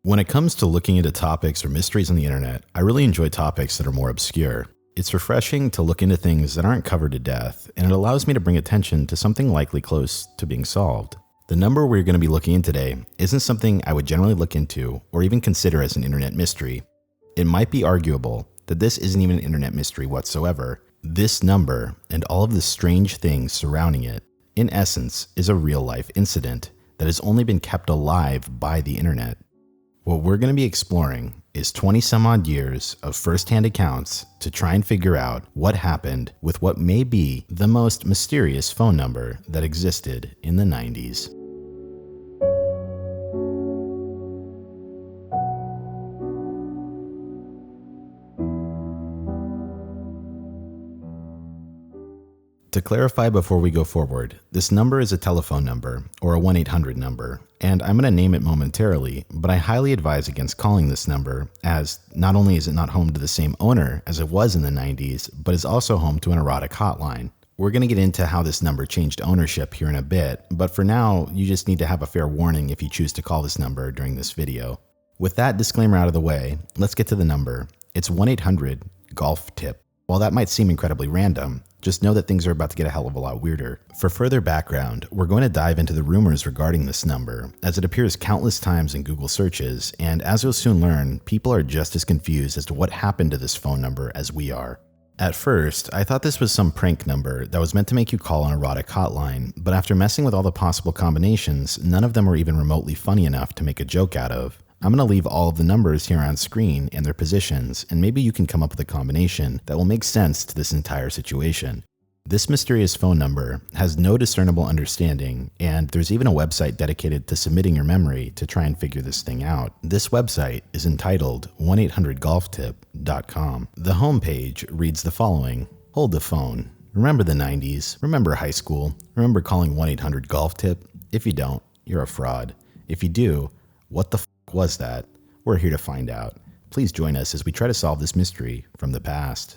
When it comes to looking into topics or mysteries on the internet, I really enjoy topics that are more obscure. It's refreshing to look into things that aren't covered to death, and it allows me to bring attention to something likely close to being solved. The number we're going to be looking in today isn't something I would generally look into or even consider as an internet mystery. It might be arguable that this isn't even an internet mystery whatsoever. This number and all of the strange things surrounding it, in essence, is a real-life incident that has only been kept alive by the internet. What we're going to be exploring is 20 some odd years of first-hand accounts to try and figure out what happened with what may be the most mysterious phone number that existed in the 90s. To clarify before we go forward, this number is a telephone number, or a 1-800 number, and I'm going to name it momentarily, but I highly advise against calling this number, as not only is it not home to the same owner as it was in the 90s, but is also home to an erotic hotline. We're going to get into how this number changed ownership here in a bit, but for now, you just need to have a fair warning if you choose to call this number during this video. With that disclaimer out of the way, let's get to the number. It's 1-800-GOLF-TIP. While that might seem incredibly random, just know that things are about to get a hell of a lot weirder. For further background, we're going to dive into the rumors regarding this number, as it appears countless times in Google searches, and as you'll soon learn, people are just as confused as to what happened to this phone number as we are. At first, I thought this was some prank number that was meant to make you call an erotic hotline, but after messing with all the possible combinations, none of them were even remotely funny enough to make a joke out of. I'm going to leave all of the numbers here on screen and their positions, and maybe you can come up with a combination that will make sense to this entire situation. This mysterious phone number has no discernible understanding, and there's even a website dedicated to submitting your memory to try and figure this thing out. This website is entitled 1800golftip.com. The homepage reads the following: hold the phone. Remember the 90s? Remember high school? Remember calling 1-800-GOLF-TIP? If you don't, you're a fraud. If you do, what the was that? We're here to find out. Please join us as we try to solve this mystery from the past.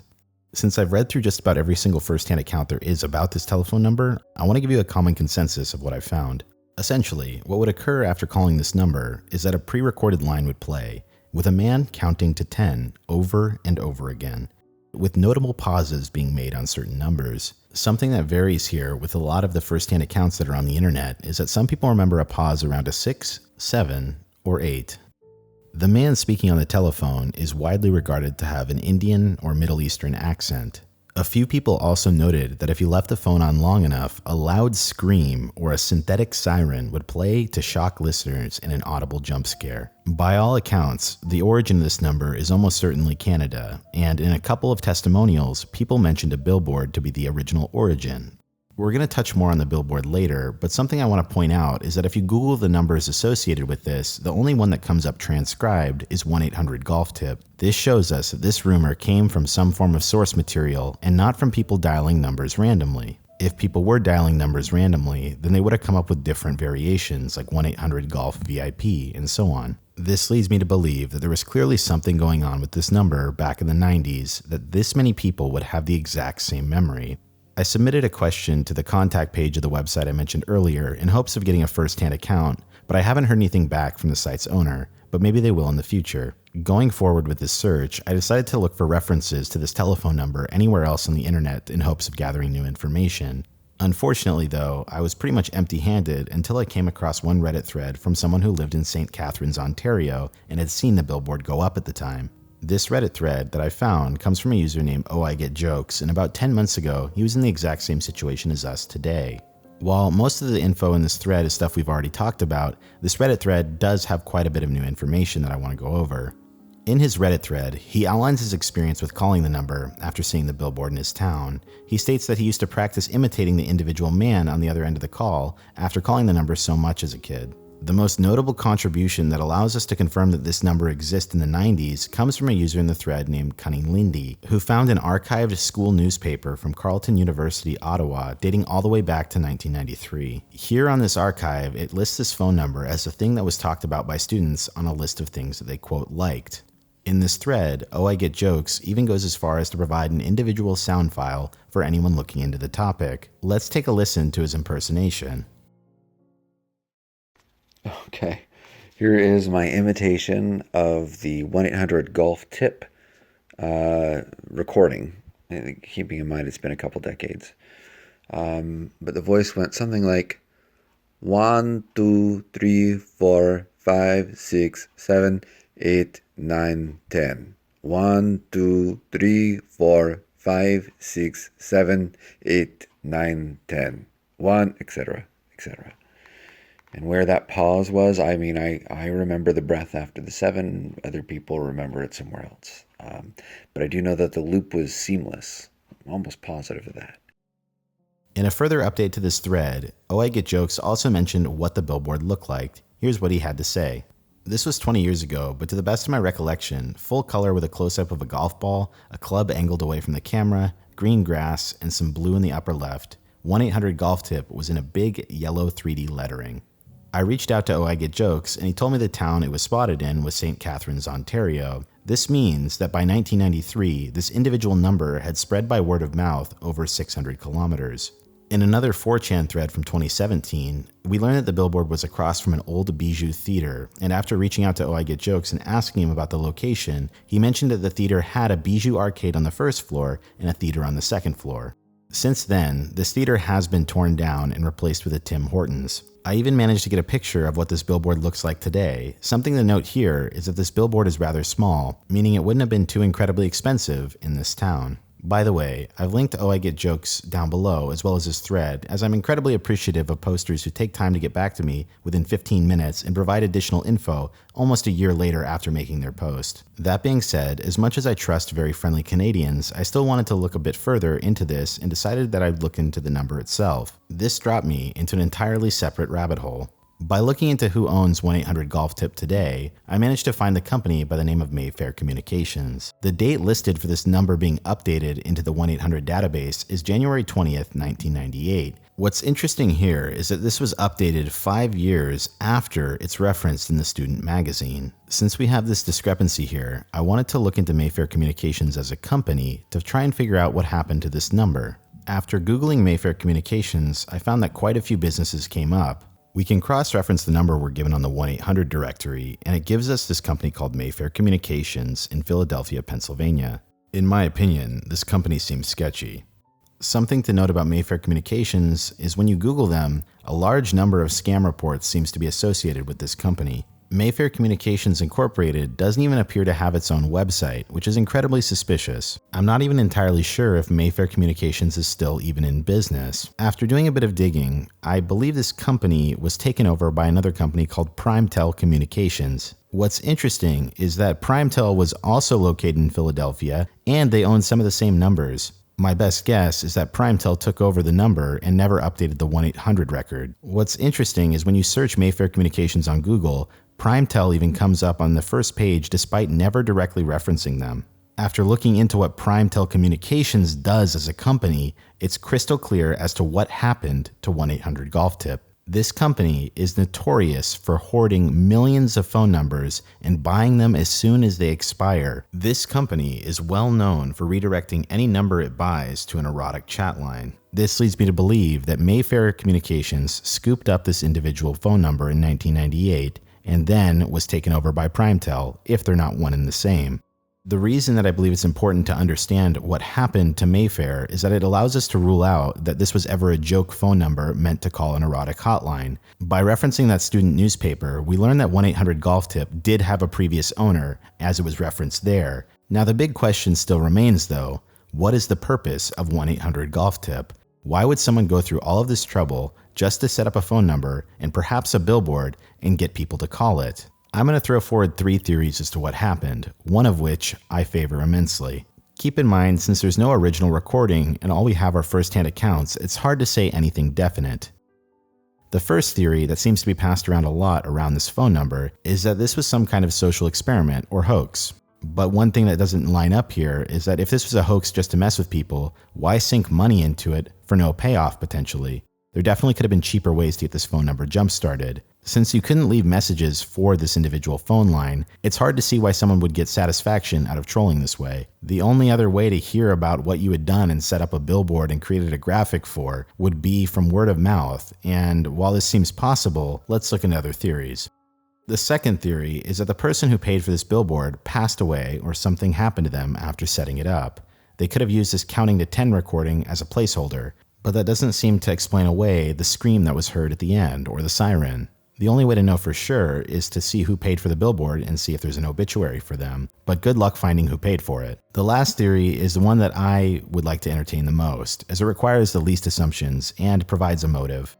Since I've read through just about every single first-hand account there is about this telephone number, I want to give you a common consensus of what I found. Essentially, what would occur after calling this number is that a pre-recorded line would play, with a man counting to 10 over and over again, with notable pauses being made on certain numbers. Something that varies here with a lot of the first-hand accounts that are on the internet is that some people remember a pause around a 6, 7, or 8. The man speaking on the telephone is widely regarded to have an Indian or Middle Eastern accent. A few people also noted that if you left the phone on long enough, a loud scream or a synthetic siren would play to shock listeners in an audible jump scare. By all accounts, the origin of this number is almost certainly Canada, and in a couple of testimonials, people mentioned a billboard to be the original origin. We're going to touch more on the billboard later, but something I want to point out is that if you Google the numbers associated with this, the only one that comes up transcribed is 1-800-GOLF-TIP. This shows us that this rumor came from some form of source material and not from people dialing numbers randomly. If people were dialing numbers randomly, then they would have come up with different variations like 1-800-GOLF-VIP and so on. This leads me to believe that there was clearly something going on with this number back in the 90s that this many people would have the exact same memory. I submitted a question to the contact page of the website I mentioned earlier in hopes of getting a first-hand account, but I haven't heard anything back from the site's owner, but maybe they will in the future. Going forward with this search, I decided to look for references to this telephone number anywhere else on the internet in hopes of gathering new information. Unfortunately though, I was pretty much empty-handed until I came across one Reddit thread from someone who lived in St. Catharines, Ontario, and had seen the billboard go up at the time. This Reddit thread that I found comes from a user named ohigetjokes, and about 10 months ago, he was in the exact same situation as us today. While most of the info in this thread is stuff we've already talked about, this Reddit thread does have quite a bit of new information that I want to go over. In his Reddit thread, he outlines his experience with calling the number after seeing the billboard in his town. He states that he used to practice imitating the individual man on the other end of the call after calling the number so much as a kid. The most notable contribution that allows us to confirm that this number exists in the 90s comes from a user in the thread named Bldy, who found an archived school newspaper from Carleton University, Ottawa, dating all the way back to 1993. Here on this archive, it lists this phone number as a thing that was talked about by students on a list of things that they, quote, liked. In this thread, ohigetjokes even goes as far as to provide an individual sound file for anyone looking into the topic. Let's take a listen to his impersonation. Okay. Here is my imitation of the 1-800-GOLF tip recording, keeping in mind it's been a couple decades. But the voice went something like 1, 2, 3, 4, 5, 6, 7, 8, 9, 10. 1, 2, 3, 4, 5, 6, 7, 8, 9, 10. 1, etc., etc. And where that pause was, I mean, I remember the breath after the 7. Other people remember it somewhere else. But I do know that the loop was seamless. I'm almost positive of that. In a further update to this thread, ohigetjokes also mentioned what the billboard looked like. Here's what he had to say. This was 20 years ago, but to the best of my recollection, full color with a close-up of a golf ball, a club angled away from the camera, green grass, and some blue in the upper left. 1-800-GOLF tip was in a big yellow 3D lettering. I reached out to ohigetjokes, and he told me the town it was spotted in was St. Catharines, Ontario. This means that by 1993, this individual number had spread by word of mouth over 600 kilometers. In another 4chan thread from 2017, we learned that the billboard was across from an old bijou theater, and after reaching out to ohigetjokes and asking him about the location, he mentioned that the theater had a bijou arcade on the first floor and a theater on the second floor. Since then, this theater has been torn down and replaced with a Tim Hortons. I even managed to get a picture of what this billboard looks like today. Something to note here is that this billboard is rather small, meaning it wouldn't have been too incredibly expensive in this town. By the way, I've linked ohigetjokes down below as well as his thread, as I'm incredibly appreciative of posters who take time to get back to me within 15 minutes and provide additional info almost a year later after making their post. That being said, as much as I trust very friendly Canadians, I still wanted to look a bit further into this and decided that I'd look into the number itself. This dropped me into an entirely separate rabbit hole. By looking into who owns 1-800-GOLF tip today, I managed to find the company by the name of Mayfair Communications. The date listed for this number being updated into the 1-800 database is January 20th, 1998. What's interesting here is that this was updated 5 years after it's referenced in the student magazine. Since we have this discrepancy here, I wanted to look into Mayfair Communications as a company to try and figure out what happened to this number. After Googling Mayfair Communications, I found that quite a few businesses came up. We can cross-reference the number we're given on the 1-800 directory, and it gives us this company called Mayfair Communications in Philadelphia, Pennsylvania. In my opinion, this company seems sketchy. Something to note about Mayfair Communications is when you Google them, a large number of scam reports seems to be associated with this company. Mayfair Communications Incorporated doesn't even appear to have its own website, which is incredibly suspicious. I'm not even entirely sure if Mayfair Communications is still even in business. After doing a bit of digging, I believe this company was taken over by another company called Primetel Communications. What's interesting is that Primetel was also located in Philadelphia, and they own some of the same numbers. My best guess is that Primetel took over the number and never updated the 1-800 record. What's interesting is when you search Mayfair Communications on Google, Primetel even comes up on the first page despite never directly referencing them. After looking into what Primetel Communications does as a company, it's crystal clear as to what happened to 1-800-GOLF tip. This company is notorious for hoarding millions of phone numbers and buying them as soon as they expire. This company is well known for redirecting any number it buys to an erotic chat line. This leads me to believe that Mayfair Communications scooped up this individual phone number in 1998 and then was taken over by Primetel, if they're not one and the same. The reason that I believe it's important to understand what happened to Mayfair is that it allows us to rule out that this was ever a joke phone number meant to call an erotic hotline. By referencing that student newspaper, we learned that 1-800-GOLF tip did have a previous owner, as it was referenced there. Now the big question still remains though, what is the purpose of 1-800-GOLF tip? Why would someone go through all of this trouble just to set up a phone number and perhaps a billboard and get people to call it? I'm going to throw forward 3 theories as to what happened, one of which I favor immensely. Keep in mind, since there's no original recording and all we have are first-hand accounts, it's hard to say anything definite. The first theory that seems to be passed around a lot around this phone number is that this was some kind of social experiment or hoax. But one thing that doesn't line up here is that if this was a hoax just to mess with people, why sink money into it for no payoff potentially? There definitely could have been cheaper ways to get this phone number jump-started. Since you couldn't leave messages for this individual phone line, it's hard to see why someone would get satisfaction out of trolling this way. The only other way to hear about what you had done and set up a billboard and created a graphic for would be from word of mouth, and while this seems possible, let's look into other theories. The second theory is that the person who paid for this billboard passed away or something happened to them after setting it up. They could have used this counting to 10 recording as a placeholder, but that doesn't seem to explain away the scream that was heard at the end or the siren. The only way to know for sure is to see who paid for the billboard and see if there's an obituary for them, but good luck finding who paid for it. The last theory is the one that I would like to entertain the most, as it requires the least assumptions and provides a motive.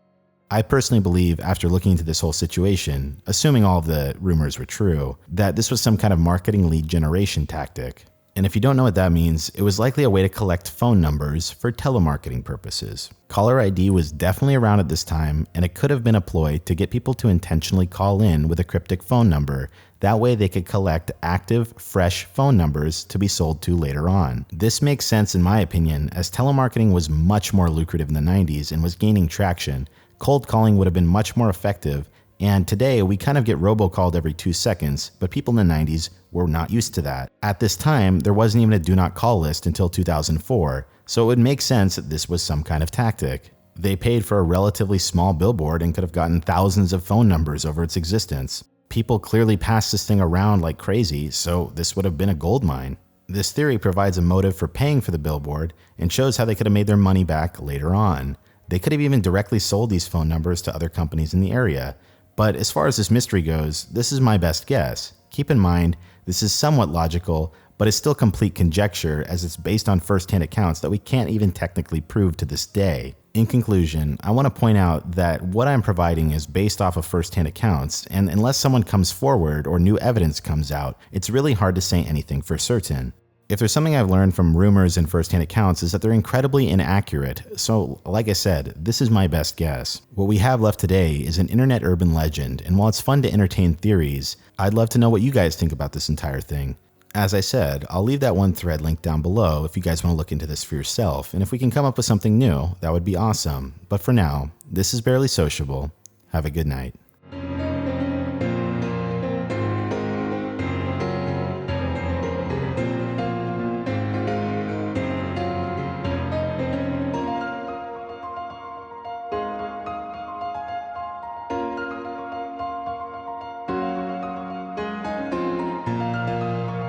I personally believe, after looking into this whole situation, assuming all of the rumors were true, that this was some kind of marketing lead generation tactic. And if you don't know what that means, it was likely a way to collect phone numbers for telemarketing purposes. Caller ID was definitely around at this time, and it could have been a ploy to get people to intentionally call in with a cryptic phone number. That way they could collect active, fresh phone numbers to be sold to later on. This makes sense in my opinion, as telemarketing was much more lucrative in the 90s and was gaining traction. Cold calling would have been much more effective, and today we kind of get robocalled every 2 seconds, but people in the 90s were not used to that. At this time, there wasn't even a do not call list until 2004, so it would make sense that this was some kind of tactic. They paid for a relatively small billboard and could have gotten thousands of phone numbers over its existence. People clearly passed this thing around like crazy, so this would have been a goldmine. This theory provides a motive for paying for the billboard and shows how they could have made their money back later on. They could have even directly sold these phone numbers to other companies in the area. But as far as this mystery goes, this is my best guess. Keep in mind, this is somewhat logical, but it's still complete conjecture as it's based on first-hand accounts that we can't even technically prove to this day. In conclusion, I want to point out that what I'm providing is based off of first-hand accounts, and unless someone comes forward or new evidence comes out, it's really hard to say anything for certain. If there's something I've learned from rumors and first-hand accounts is that they're incredibly inaccurate, so like I said, this is my best guess. What we have left today is an internet urban legend, and while it's fun to entertain theories, I'd love to know what you guys think about this entire thing. As I said, I'll leave that one thread linked down below if you guys want to look into this for yourself, and if we can come up with something new, that would be awesome. But for now, this is Barely Sociable. Have a good night.